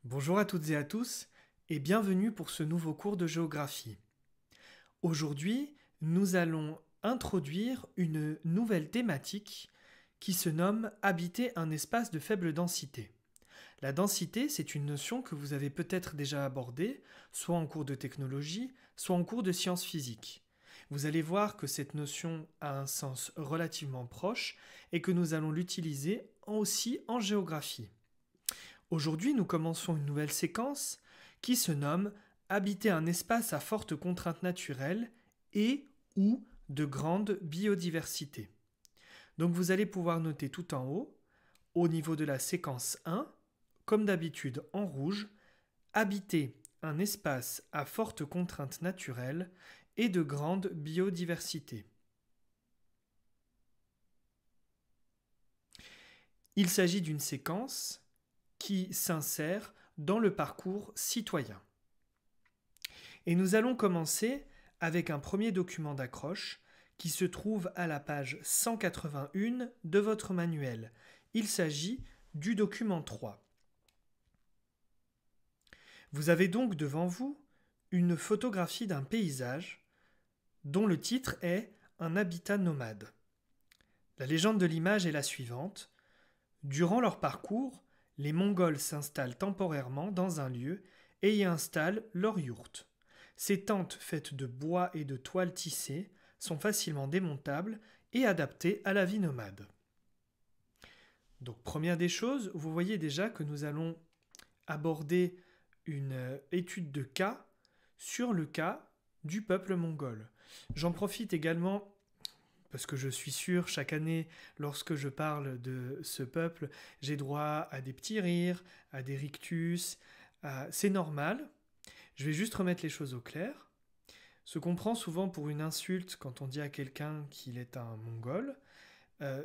Bonjour à toutes et à tous et bienvenue pour ce nouveau cours de géographie. Aujourd'hui, nous allons introduire une nouvelle thématique qui se nomme habiter un espace de faible densité. La densité, c'est une notion que vous avez peut-être déjà abordée, soit en cours de technologie, soit en cours de sciences physiques. Vous allez voir que cette notion a un sens relativement proche et que nous allons l'utiliser aussi en géographie. Aujourd'hui, nous commençons une nouvelle séquence qui se nomme habiter un espace à forte contrainte naturelle et ou de grande biodiversité. Donc vous allez pouvoir noter tout en haut, au niveau de la séquence 1, comme d'habitude en rouge, habiter un espace à forte contrainte naturelle et de grande biodiversité. Il s'agit d'une séquence qui s'insère dans le parcours citoyen. Et nous allons commencer avec un premier document d'accroche qui se trouve à la page 181 de votre manuel. Il s'agit du document 3. Vous avez donc devant vous une photographie d'un paysage dont le titre est Un habitat nomade. La légende de l'image est la suivante. Durant leur parcours, les Mongols s'installent temporairement dans un lieu et y installent leur yourte. Ces tentes faites de bois et de toiles tissées sont facilement démontables et adaptées à la vie nomade. Donc première des choses, vous voyez déjà que nous allons aborder une étude de cas sur le cas du peuple mongol. J'en profite également parce que je suis sûr, chaque année, lorsque je parle de ce peuple, j'ai droit à des petits rires, à des rictus. C'est normal. Je vais juste remettre les choses au clair. Ce qu'on prend souvent pour une insulte quand on dit à quelqu'un qu'il est un mongol,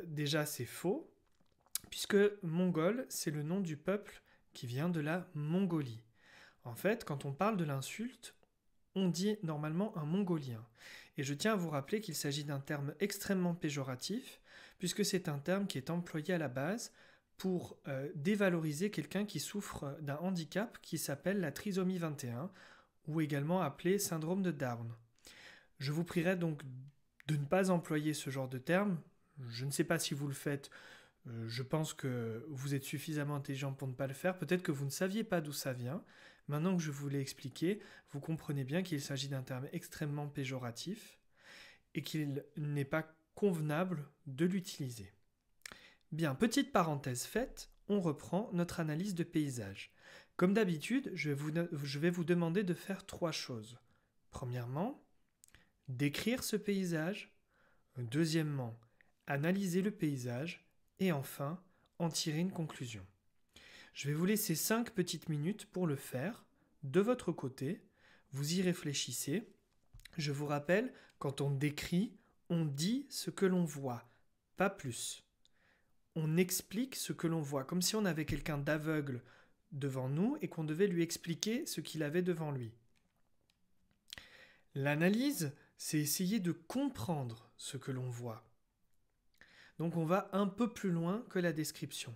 déjà c'est faux, puisque mongol, c'est le nom du peuple qui vient de la Mongolie. En fait, quand on parle de l'insulte, on dit normalement un mongolien. Et je tiens à vous rappeler qu'il s'agit d'un terme extrêmement péjoratif, puisque c'est un terme qui est employé à la base pour dévaloriser quelqu'un qui souffre d'un handicap qui s'appelle la trisomie 21, ou également appelé syndrome de Down. Je vous prierai donc de ne pas employer ce genre de terme. Je ne sais pas si vous le faites. Je pense que vous êtes suffisamment intelligent pour ne pas le faire. Peut-être que vous ne saviez pas d'où ça vient. Maintenant que je vous l'ai expliqué, vous comprenez bien qu'il s'agit d'un terme extrêmement péjoratif et qu'il n'est pas convenable de l'utiliser. Bien, petite parenthèse faite, on reprend notre analyse de paysage. Comme d'habitude, je vais vous demander de faire 3 choses. Premièrement, décrire ce paysage. Deuxièmement, analyser le paysage. Et enfin, en tirer une conclusion. Je vais vous laisser 5 petites minutes pour le faire. De votre côté, vous y réfléchissez. Je vous rappelle, quand on décrit, on dit ce que l'on voit, pas plus. On explique ce que l'on voit, comme si on avait quelqu'un d'aveugle devant nous et qu'on devait lui expliquer ce qu'il avait devant lui. L'analyse, c'est essayer de comprendre ce que l'on voit. Donc on va un peu plus loin que la description.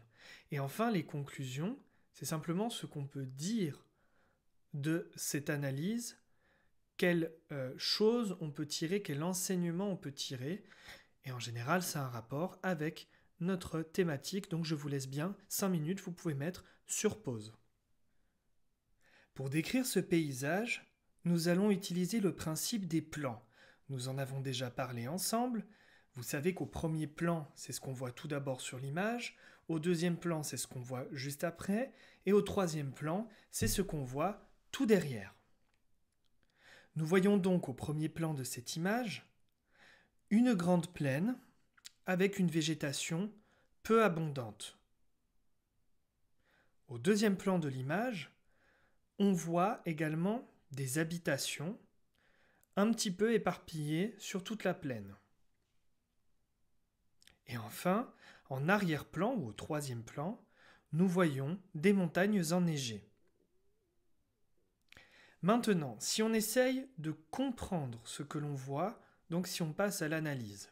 Et enfin, les conclusions, c'est simplement ce qu'on peut dire de cette analyse, quelle chose on peut tirer, quel enseignement on peut tirer. Et en général, c'est un rapport avec notre thématique. Donc je vous laisse bien 5 minutes, vous pouvez mettre sur pause. Pour décrire ce paysage, nous allons utiliser le principe des plans. Nous en avons déjà parlé ensemble. Vous savez qu'au premier plan, c'est ce qu'on voit tout d'abord sur l'image, au deuxième plan, c'est ce qu'on voit juste après, et au troisième plan, c'est ce qu'on voit tout derrière. Nous voyons donc au premier plan de cette image une grande plaine avec une végétation peu abondante. Au deuxième plan de l'image, on voit également des habitations un petit peu éparpillées sur toute la plaine. Et enfin, en arrière-plan ou au troisième plan, nous voyons des montagnes enneigées. Maintenant, si on essaye de comprendre ce que l'on voit, donc si on passe à l'analyse.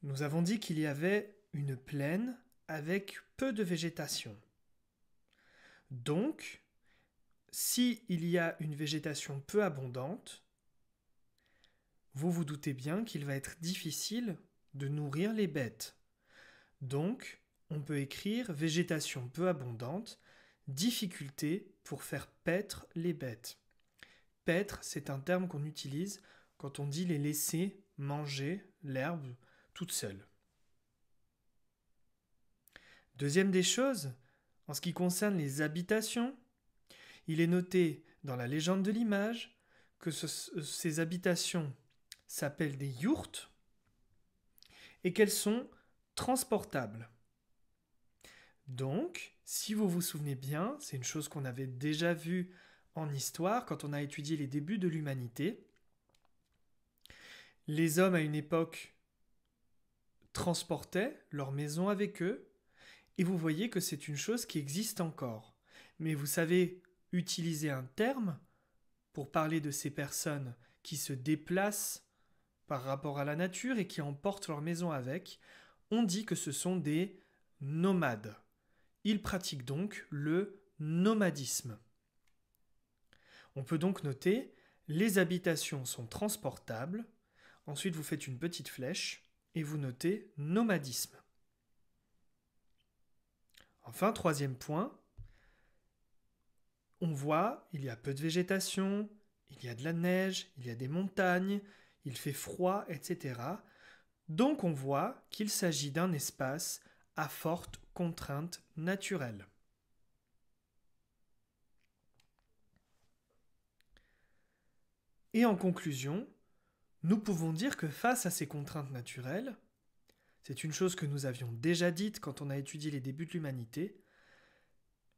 Nous avons dit qu'il y avait une plaine avec peu de végétation. Donc, s'il y a une végétation peu abondante, vous vous doutez bien qu'il va être difficile de nourrir les bêtes. Donc, on peut écrire végétation peu abondante, difficulté pour faire paître les bêtes. Paître, c'est un terme qu'on utilise quand on dit les laisser manger l'herbe toute seule. Deuxième des choses, en ce qui concerne les habitations, il est noté dans la légende de l'image que ces habitations s'appellent des yourtes et qu'elles sont transportables. Donc, si vous vous souvenez bien, c'est une chose qu'on avait déjà vue en histoire quand on a étudié les débuts de l'humanité. Les hommes à une époque transportaient leur maison avec eux et vous voyez que c'est une chose qui existe encore. Mais vous savez utiliser un terme pour parler de ces personnes qui se déplacent par rapport à la nature et qui emportent leur maison avec. On dit que ce sont des nomades. Ils pratiquent donc le nomadisme. On peut donc noter les habitations sont transportables. Ensuite, vous faites une petite flèche et vous notez nomadisme. Enfin, troisième point, on voit, il y a peu de végétation, il y a de la neige, il y a des montagnes, il fait froid, etc. Donc on voit qu'il s'agit d'un espace à forte contrainte naturelle. Et en conclusion, nous pouvons dire que face à ces contraintes naturelles, c'est une chose que nous avions déjà dite quand on a étudié les débuts de l'humanité,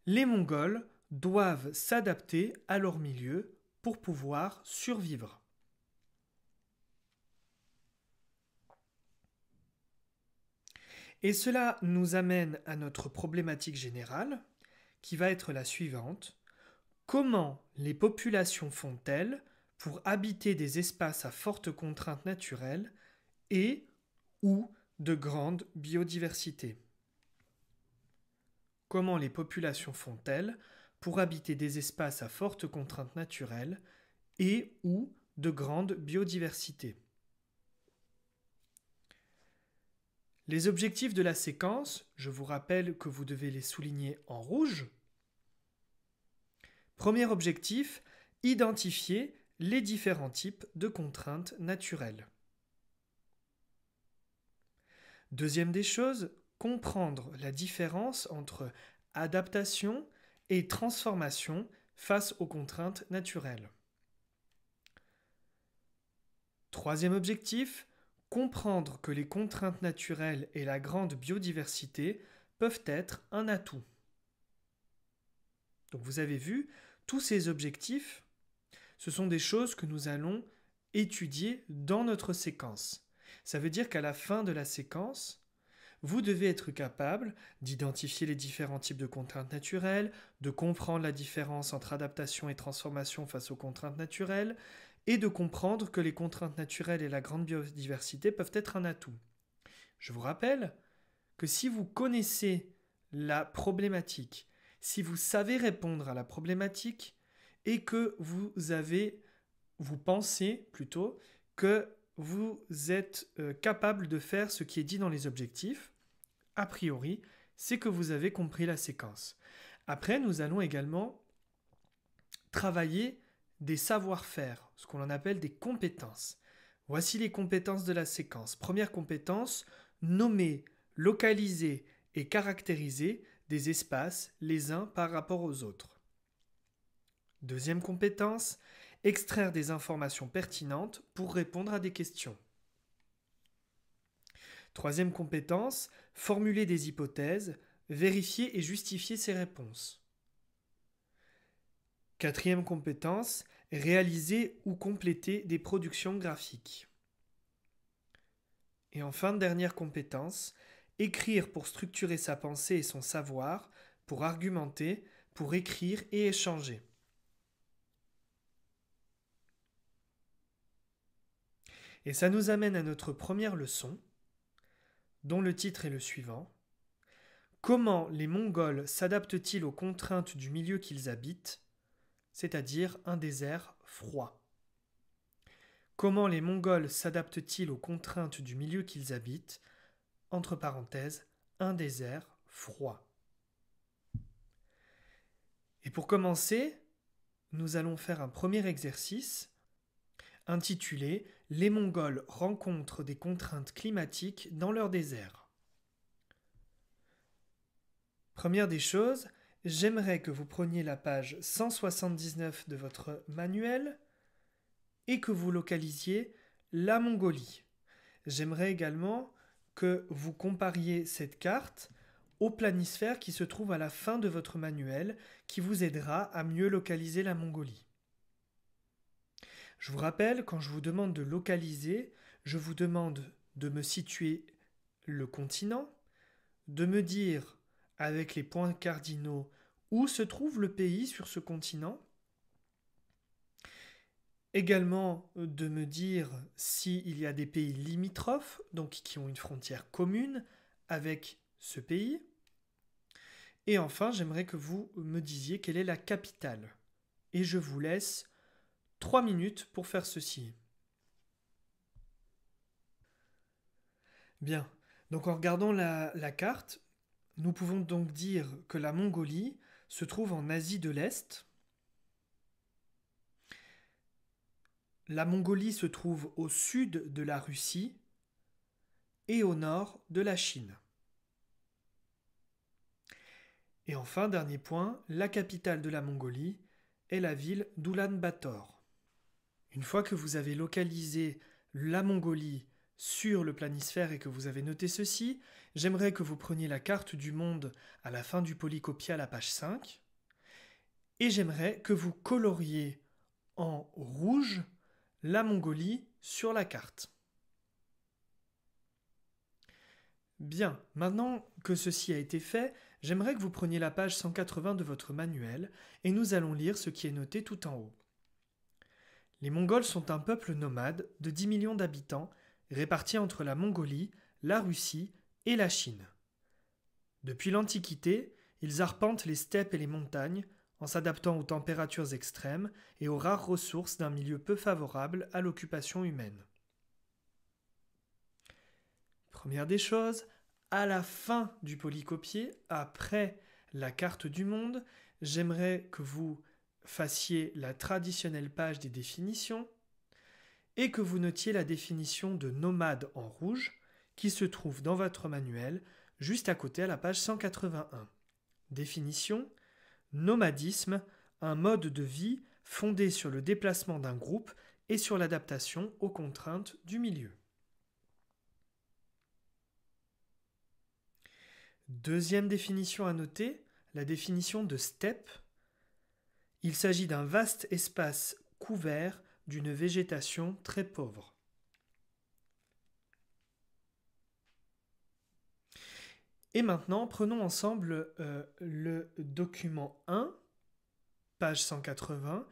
les Mongols doivent s'adapter à leur milieu pour pouvoir survivre. Et cela nous amène à notre problématique générale, qui va être la suivante. Comment les populations font-elles pour habiter des espaces à forte contrainte naturelle et ou de grande biodiversité? Comment les populations font-elles pour habiter des espaces à forte contrainte naturelle et ou de grande biodiversité? Les objectifs de la séquence, je vous rappelle que vous devez les souligner en rouge. Premier objectif, identifier les différents types de contraintes naturelles. Deuxième des choses, comprendre la différence entre adaptation et transformation face aux contraintes naturelles. Troisième objectif, comprendre que les contraintes naturelles et la grande biodiversité peuvent être un atout. Donc vous avez vu, tous ces objectifs, ce sont des choses que nous allons étudier dans notre séquence. Ça veut dire qu'à la fin de la séquence, vous devez être capable d'identifier les différents types de contraintes naturelles, de comprendre la différence entre adaptation et transformation face aux contraintes naturelles, et de comprendre que les contraintes naturelles et la grande biodiversité peuvent être un atout. Je vous rappelle que si vous connaissez la problématique, si vous savez répondre à la problématique et que vous pensez plutôt que vous êtes capable de faire ce qui est dit dans les objectifs, a priori, c'est que vous avez compris la séquence. Après, nous allons également travailler des savoir-faire, ce qu'on appelle des compétences. Voici les compétences de la séquence. Première compétence, nommer, localiser et caractériser des espaces les uns par rapport aux autres. Deuxième compétence, extraire des informations pertinentes pour répondre à des questions. Troisième compétence, formuler des hypothèses, vérifier et justifier ses réponses. Quatrième compétence, réaliser ou compléter des productions graphiques. Et enfin, dernière compétence, écrire pour structurer sa pensée et son savoir, pour argumenter, pour écrire et échanger. Et ça nous amène à notre première leçon, dont le titre est le suivant. Comment les Mongols s'adaptent-ils aux contraintes du milieu qu'ils habitent, c'est-à-dire un désert froid? Comment les Mongols s'adaptent-ils aux contraintes du milieu qu'ils habitent, entre parenthèses, un désert froid? Et pour commencer, nous allons faire un premier exercice intitulé « Les Mongols rencontrent des contraintes climatiques dans leur désert ». Première des choses, j'aimerais que vous preniez la page 179 de votre manuel et que vous localisiez la Mongolie. J'aimerais également que vous compariez cette carte au planisphère qui se trouve à la fin de votre manuel, qui vous aidera à mieux localiser la Mongolie. Je vous rappelle, quand je vous demande de localiser, je vous demande de me situer le continent, de me dire avec les points cardinaux où se trouve le pays sur ce continent, également de me dire s'il y a des pays limitrophes, donc qui ont une frontière commune avec ce pays. Et enfin, j'aimerais que vous me disiez quelle est la capitale. Et je vous laisse 3 minutes pour faire ceci. Bien, donc en regardant la carte, nous pouvons donc dire que la Mongolie se trouve en Asie de l'Est. La Mongolie se trouve au sud de la Russie et au nord de la Chine. Et enfin, dernier point, la capitale de la Mongolie est la ville d'Oulan-Bator. Une fois que vous avez localisé la Mongolie sur le planisphère et que vous avez noté ceci, j'aimerais que vous preniez la carte du monde à la fin du polycopié à la page 5 et j'aimerais que vous coloriez en rouge la Mongolie sur la carte. Bien, maintenant que ceci a été fait, j'aimerais que vous preniez la page 180 de votre manuel et nous allons lire ce qui est noté tout en haut. Les Mongols sont un peuple nomade de 10 millions d'habitants répartis entre la Mongolie, la Russie et la Chine. Depuis l'Antiquité, ils arpentent les steppes et les montagnes en s'adaptant aux températures extrêmes et aux rares ressources d'un milieu peu favorable à l'occupation humaine. Première des choses, à la fin du polycopié, après la carte du monde, j'aimerais que vous fassiez la traditionnelle page des définitions et que vous notiez la définition de nomade en rouge qui se trouve dans votre manuel juste à côté à la page 181. Définition: nomadisme, un mode de vie fondé sur le déplacement d'un groupe et sur l'adaptation aux contraintes du milieu. Deuxième définition à noter, la définition de steppe. Il s'agit d'un vaste espace couvert d'une végétation très pauvre. Et maintenant, prenons ensemble le document 1, page 180,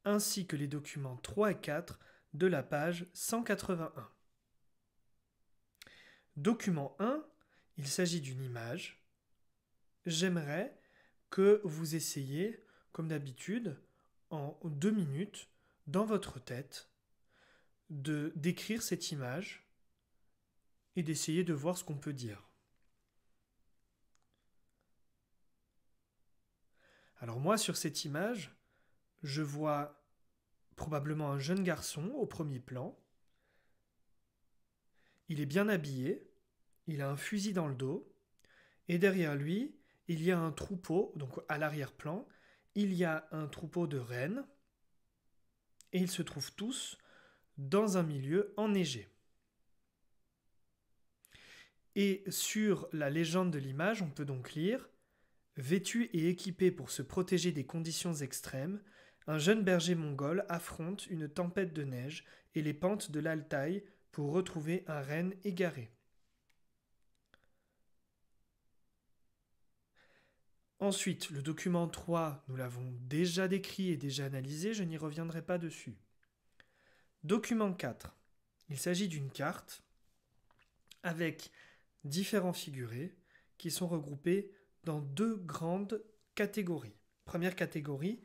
ainsi que les documents 3 et 4 de la page 181. Document 1, il s'agit d'une image. J'aimerais que vous essayiez, comme d'habitude, en 2 minutes, dans votre tête, de décrire cette image et d'essayer de voir ce qu'on peut dire. Alors moi, sur cette image, je vois probablement un jeune garçon au premier plan. Il est bien habillé, il a un fusil dans le dos, et derrière lui, il y a un troupeau, donc à l'arrière-plan, il y a un troupeau de rennes, et ils se trouvent tous dans un milieu enneigé. Et sur la légende de l'image, on peut donc lire « Vêtu et équipé pour se protéger des conditions extrêmes, un jeune berger mongol affronte une tempête de neige et les pentes de l'Altaï pour retrouver un renne égaré. » Ensuite, le document 3, nous l'avons déjà décrit et déjà analysé, je n'y reviendrai pas dessus. Document 4, il s'agit d'une carte avec différents figurés qui sont regroupées dans deux grandes catégories. Première catégorie,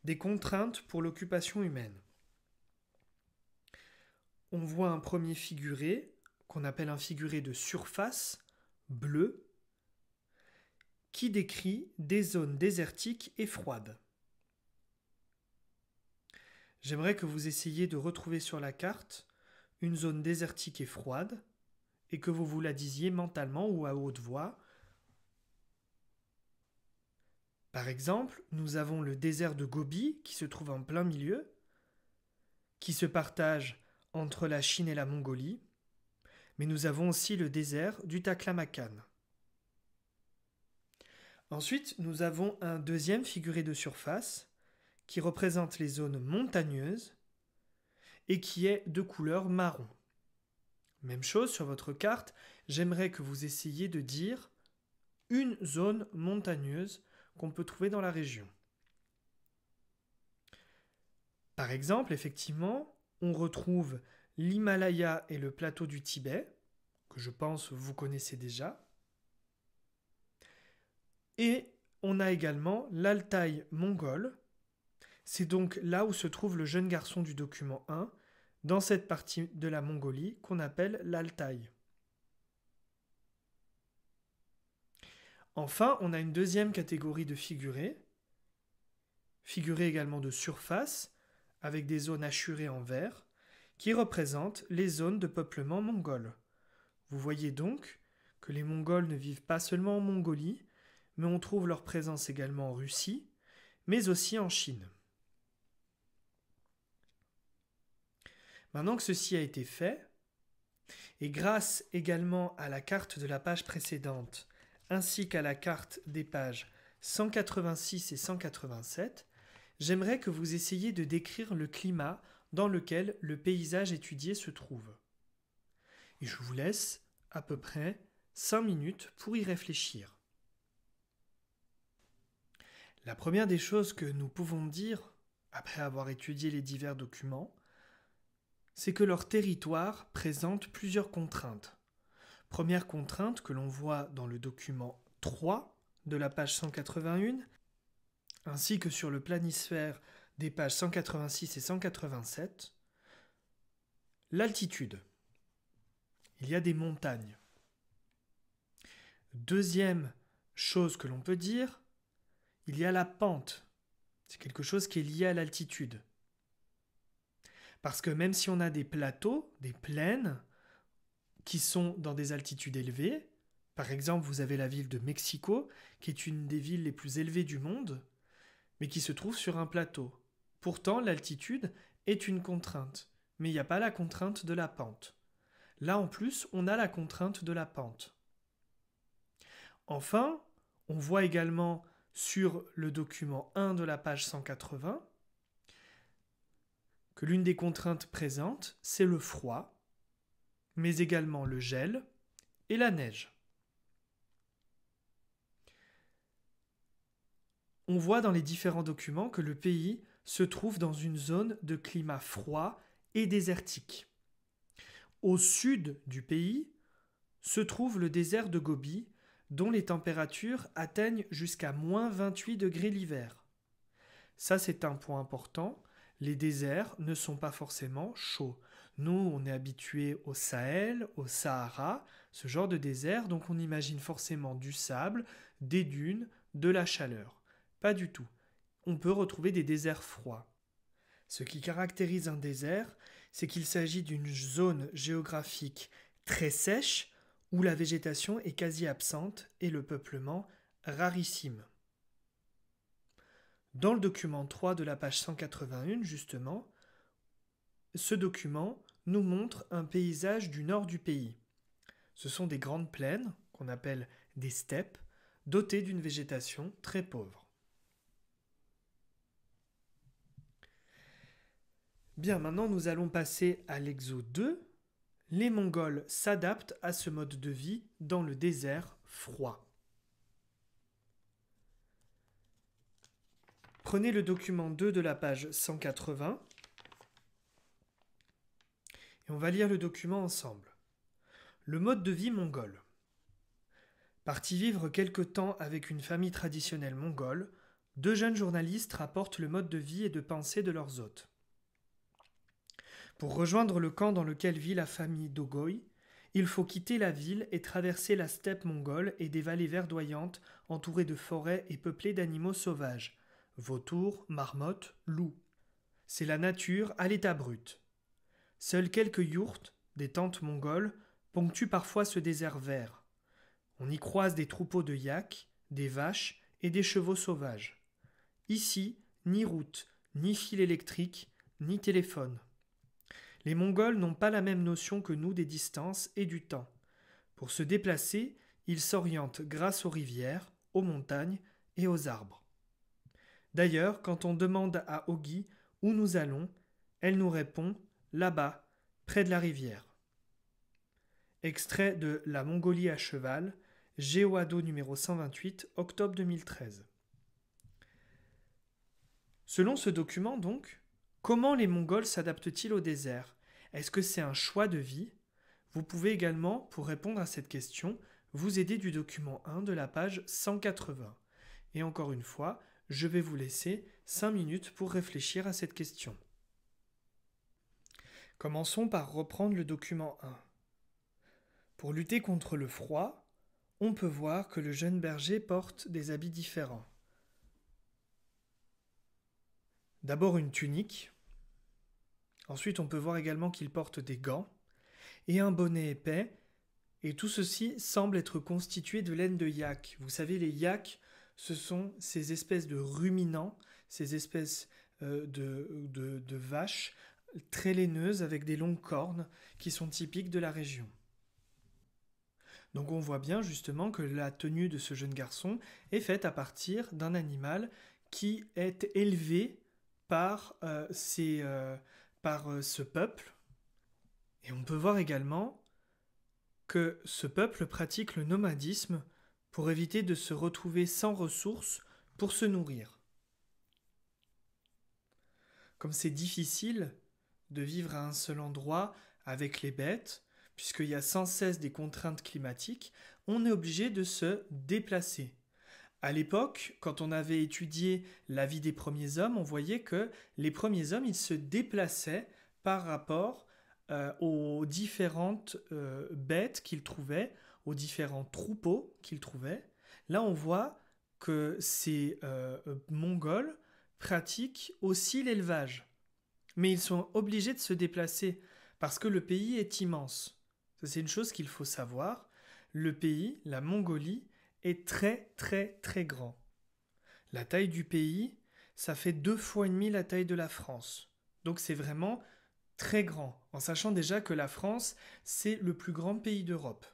des contraintes pour l'occupation humaine. On voit un premier figuré, qu'on appelle un figuré de surface, bleu, qui décrit des zones désertiques et froides. J'aimerais que vous essayiez de retrouver sur la carte une zone désertique et froide et que vous la disiez mentalement ou à haute voix. Par exemple, nous avons le désert de Gobi qui se trouve en plein milieu, qui se partage entre la Chine et la Mongolie, mais nous avons aussi le désert du Taklamakan. Ensuite, nous avons un deuxième figuré de surface qui représente les zones montagneuses et qui est de couleur marron. Même chose sur votre carte, j'aimerais que vous essayiez de dire une zone montagneuse qu'on peut trouver dans la région. Par exemple, effectivement, on retrouve l'Himalaya et le plateau du Tibet, que je pense vous connaissez déjà. Et on a également l'Altaï mongol. C'est donc là où se trouve le jeune garçon du document 1, dans cette partie de la Mongolie qu'on appelle l'Altaï. Enfin, on a une deuxième catégorie de figurés également de surface, avec des zones hachurées en vert, qui représentent les zones de peuplement mongol. Vous voyez donc que les Mongols ne vivent pas seulement en Mongolie, mais on trouve leur présence également en Russie, mais aussi en Chine. Maintenant que ceci a été fait, et grâce également à la carte de la page précédente, ainsi qu'à la carte des pages 186 et 187, j'aimerais que vous essayiez de décrire le climat dans lequel le paysage étudié se trouve. Et je vous laisse à peu près 5 minutes pour y réfléchir. La première des choses que nous pouvons dire, après avoir étudié les divers documents, c'est que leur territoire présente plusieurs contraintes. Première contrainte que l'on voit dans le document 3 de la page 181, ainsi que sur le planisphère des pages 186 et 187, l'altitude. Il y a des montagnes. Deuxième chose que l'on peut dire, il y a la pente. C'est quelque chose qui est lié à l'altitude. Parce que même si on a des plateaux, des plaines, qui sont dans des altitudes élevées, par exemple vous avez la ville de Mexico, qui est une des villes les plus élevées du monde, mais qui se trouve sur un plateau. Pourtant, l'altitude est une contrainte, mais il n'y a pas la contrainte de la pente. Là, en plus, on a la contrainte de la pente. Enfin, on voit également sur le document 1 de la page 180 que l'une des contraintes présentes, c'est le froid, mais également le gel et la neige. On voit dans les différents documents que le pays se trouve dans une zone de climat froid et désertique. Au sud du pays se trouve le désert de Gobi, dont les températures atteignent jusqu'à moins 28 degrés l'hiver. Ça, c'est un point important. Les déserts ne sont pas forcément chauds. Nous, on est habitués au Sahel, au Sahara, ce genre de désert, donc on imagine forcément du sable, des dunes, de la chaleur. Pas du tout. On peut retrouver des déserts froids. Ce qui caractérise un désert, c'est qu'il s'agit d'une zone géographique très sèche, où la végétation est quasi absente et le peuplement rarissime. Dans le document 3 de la page 181, justement, ce document nous montre un paysage du nord du pays. Ce sont des grandes plaines, qu'on appelle des steppes, dotées d'une végétation très pauvre. Bien, maintenant nous allons passer à l'exo 2. Les Mongols s'adaptent à ce mode de vie dans le désert froid. Prenez le document 2 de la page 180 et on va lire le document ensemble. Le mode de vie mongol. Partis vivre quelque temps avec une famille traditionnelle mongole, deux jeunes journalistes rapportent le mode de vie et de pensée de leurs hôtes. Pour rejoindre le camp dans lequel vit la famille Dogoy, il faut quitter la ville et traverser la steppe mongole et des vallées verdoyantes entourées de forêts et peuplées d'animaux sauvages, vautours, marmottes, loups. C'est la nature à l'état brut. Seuls quelques yourtes, des tentes mongoles, ponctuent parfois ce désert vert. On y croise des troupeaux de yaks, des vaches et des chevaux sauvages. Ici, ni route, ni fil électrique, ni téléphone. Les Mongols n'ont pas la même notion que nous des distances et du temps. Pour se déplacer, ils s'orientent grâce aux rivières, aux montagnes et aux arbres. D'ailleurs, quand on demande à Ogi où nous allons, elle nous répond là-bas, près de la rivière. Extrait de La Mongolie à cheval, Géoado numéro 128, octobre 2013. Selon ce document donc, comment les Mongols s'adaptent-ils au désert ? Est-ce que c'est un choix de vie ? Vous pouvez également, pour répondre à cette question, vous aider du document 1 de la page 180. Et encore une fois, je vais vous laisser 5 minutes pour réfléchir à cette question. Commençons par reprendre le document 1. Pour lutter contre le froid, on peut voir que le jeune berger porte des habits différents. D'abord une tunique. Ensuite, on peut voir également qu'il porte des gants et un bonnet épais. Et tout ceci semble être constitué de laine de yak. Vous savez, les yaks, ce sont ces espèces de ruminants, ces espèces de vaches très laineuses avec des longues cornes qui sont typiques de la région. Donc on voit bien justement que la tenue de ce jeune garçon est faite à partir d'un animal qui est élevé par ce peuple. Et on peut voir également que ce peuple pratique le nomadisme pour éviter de se retrouver sans ressources pour se nourrir. Comme c'est difficile de vivre à un seul endroit avec les bêtes, puisqu'il y a sans cesse des contraintes climatiques, on est obligé de se déplacer. À l'époque, quand on avait étudié la vie des premiers hommes, on voyait que les premiers hommes, ils se déplaçaient par rapport aux différentes bêtes qu'ils trouvaient, aux différents troupeaux qu'ils trouvaient. Là, on voit que ces Mongols pratiquent aussi l'élevage. Mais ils sont obligés de se déplacer parce que le pays est immense. Ça, c'est une chose qu'il faut savoir. Le pays, la Mongolie, est très très très grand. La taille du pays, ça fait 2,5 fois la taille de la France. Donc c'est vraiment très grand, en sachant déjà que la France, c'est le plus grand pays d'Europe.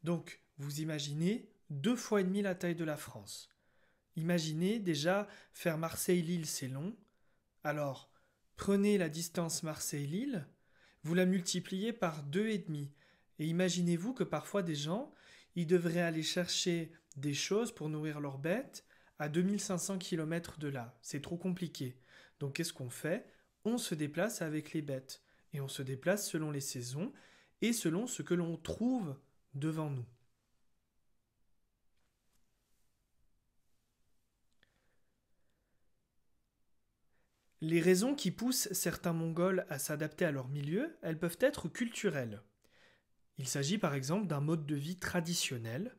Donc vous imaginez 2,5 fois la taille de la France. Imaginez déjà faire Marseille-Lille, c'est long. Alors, prenez la distance Marseille-Lille, vous la multipliez par 2,5. Et imaginez-vous que parfois des gens, ils devraient aller chercher des choses pour nourrir leurs bêtes à 2500 km de là. C'est trop compliqué. Donc qu'est-ce qu'on fait ? On se déplace avec les bêtes. Et on se déplace selon les saisons et selon ce que l'on trouve devant nous. Les raisons qui poussent certains Mongols à s'adapter à leur milieu, elles peuvent être culturelles. Il s'agit par exemple d'un mode de vie traditionnel,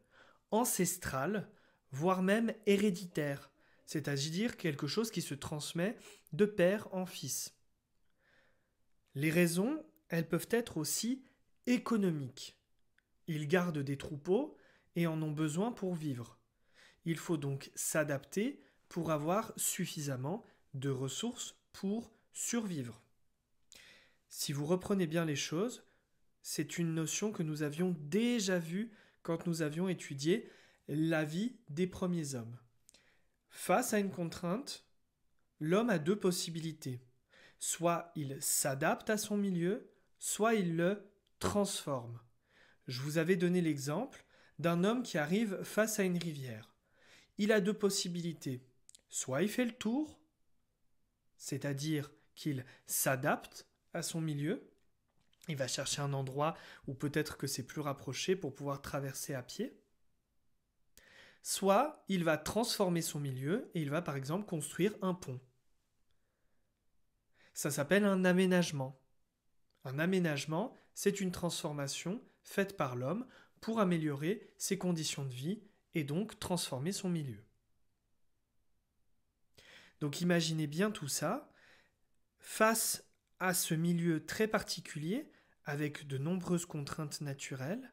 ancestral, voire même héréditaire, c'est-à-dire quelque chose qui se transmet de père en fils. Les raisons, elles peuvent être aussi économiques. Ils gardent des troupeaux et en ont besoin pour vivre. Il faut donc s'adapter pour avoir suffisamment de ressources pour survivre. Si vous reprenez bien les choses, c'est une notion que nous avions déjà vue quand nous avions étudié la vie des premiers hommes. Face à une contrainte, l'homme a deux possibilités. Soit il s'adapte à son milieu, soit il le transforme. Je vous avais donné l'exemple d'un homme qui arrive face à une rivière. Il a deux possibilités. Soit il fait le tour, c'est-à-dire qu'il s'adapte à son milieu, il va chercher un endroit où peut-être que c'est plus rapproché pour pouvoir traverser à pied. soit il va transformer son milieu et il va par exemple construire un pont. Ça s'appelle un aménagement. Un aménagement, c'est une transformation faite par l'homme pour améliorer ses conditions de vie et donc transformer son milieu. Donc imaginez bien tout ça, face à ce milieu très particulier, avec de nombreuses contraintes naturelles,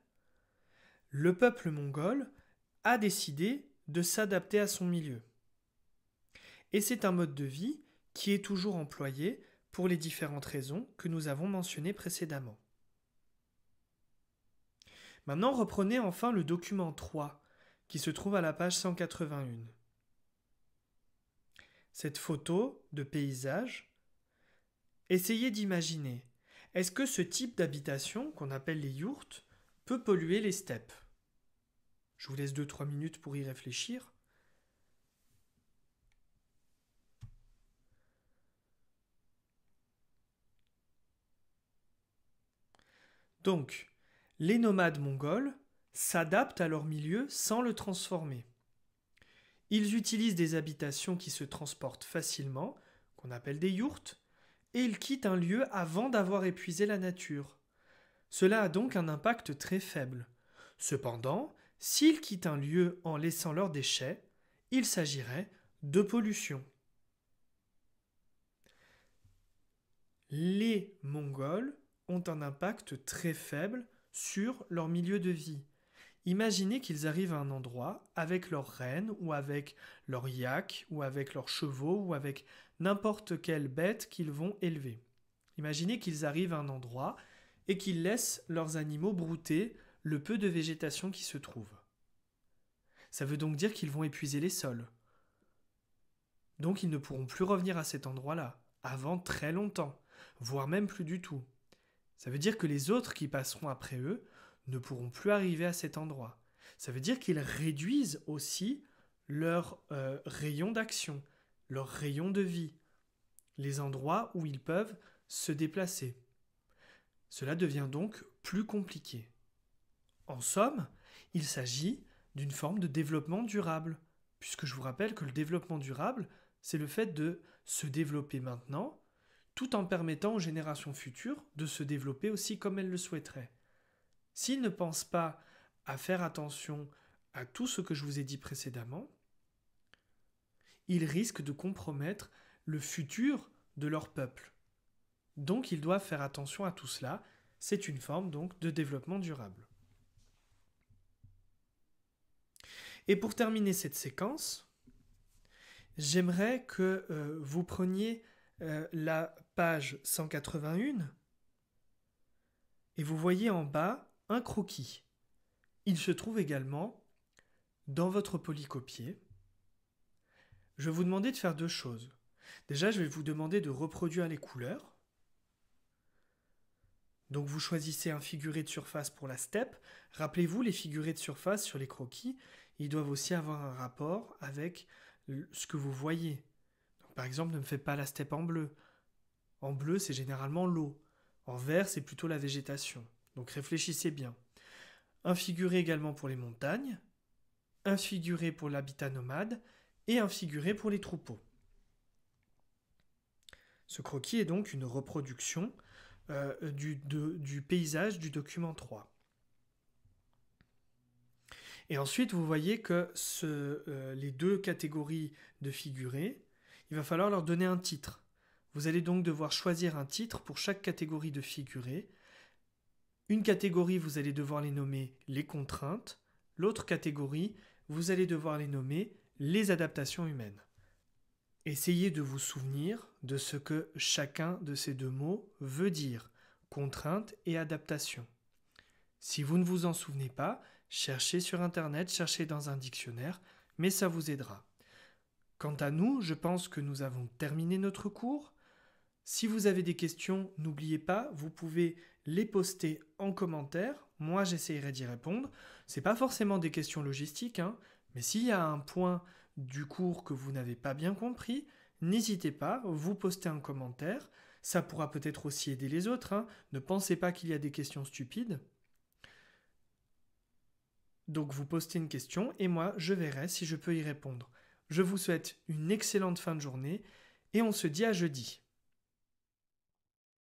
le peuple mongol a décidé de s'adapter à son milieu. Et c'est un mode de vie qui est toujours employé pour les différentes raisons que nous avons mentionnées précédemment. Maintenant, reprenez enfin le document 3, qui se trouve à la page 181. Cette photo de paysage, essayez d'imaginer, est-ce que ce type d'habitation, qu'on appelle les yourtes, peut polluer les steppes? Je vous laisse 2-3 minutes pour y réfléchir. Donc, les nomades mongols s'adaptent à leur milieu sans le transformer. Ils utilisent des habitations qui se transportent facilement, qu'on appelle des yourtes, et ils quittent un lieu avant d'avoir épuisé la nature. Cela a donc un impact très faible. Cependant, s'ils quittent un lieu en laissant leurs déchets, il s'agirait de pollution. Les Mongols ont un impact très faible sur leur milieu de vie. Imaginez qu'ils arrivent à un endroit avec leurs rennes ou avec leurs yaks ou avec leurs chevaux ou avec n'importe quelle bête qu'ils vont élever. Imaginez qu'ils arrivent à un endroit et qu'ils laissent leurs animaux brouter le peu de végétation qui se trouve. Ça veut donc dire qu'ils vont épuiser les sols. Donc ils ne pourront plus revenir à cet endroit-là, avant très longtemps, voire même plus du tout. Ça veut dire que les autres qui passeront après eux ne pourront plus arriver à cet endroit. Ça veut dire qu'ils réduisent aussi leur rayon d'action, leur rayon de vie, les endroits où ils peuvent se déplacer. Cela devient donc plus compliqué. En somme, il s'agit d'une forme de développement durable, puisque je vous rappelle que le développement durable, c'est le fait de se développer maintenant, tout en permettant aux générations futures de se développer aussi comme elles le souhaiteraient. S'ils ne pensent pas à faire attention à tout ce que je vous ai dit précédemment, ils risquent de compromettre le futur de leur peuple. Donc ils doivent faire attention à tout cela. C'est une forme donc de développement durable. Et pour terminer cette séquence, j'aimerais que vous preniez la page 181 et vous voyez en bas un croquis. Il se trouve également dans votre polycopier. Je vais vous demander de faire deux choses. Déjà, je vais vous demander de reproduire les couleurs. Donc vous choisissez un figuré de surface pour la steppe. Rappelez-vous, les figurés de surface sur les croquis, ils doivent aussi avoir un rapport avec ce que vous voyez. Donc, par exemple, ne me faites pas la steppe en bleu. En bleu, c'est généralement l'eau. En vert, c'est plutôt la végétation. Donc réfléchissez bien. Un figuré également pour les montagnes, un figuré pour l'habitat nomade et un figuré pour les troupeaux. Ce croquis est donc une reproduction du paysage du document 3. Et ensuite, vous voyez que les deux catégories de figurés, il va falloir leur donner un titre. Vous allez donc devoir choisir un titre pour chaque catégorie de figurés. Une catégorie, vous allez devoir les nommer les contraintes. L'autre catégorie, vous allez devoir les nommer les adaptations humaines. Essayez de vous souvenir de ce que chacun de ces deux mots veut dire, contrainte et adaptation. Si vous ne vous en souvenez pas, cherchez sur Internet, cherchez dans un dictionnaire, mais ça vous aidera. Quant à nous, je pense que nous avons terminé notre cours. Si vous avez des questions, n'oubliez pas, vous pouvez les poster en commentaire. Moi, j'essaierai d'y répondre. Ce n'est pas forcément des questions logistiques, mais s'il y a un point du cours que vous n'avez pas bien compris, n'hésitez pas, vous postez un commentaire. Ça pourra peut-être aussi aider les autres. Ne pensez pas qu'il y a des questions stupides. Donc vous postez une question et moi je verrai si je peux y répondre. Je vous souhaite une excellente fin de journée et on se dit à jeudi.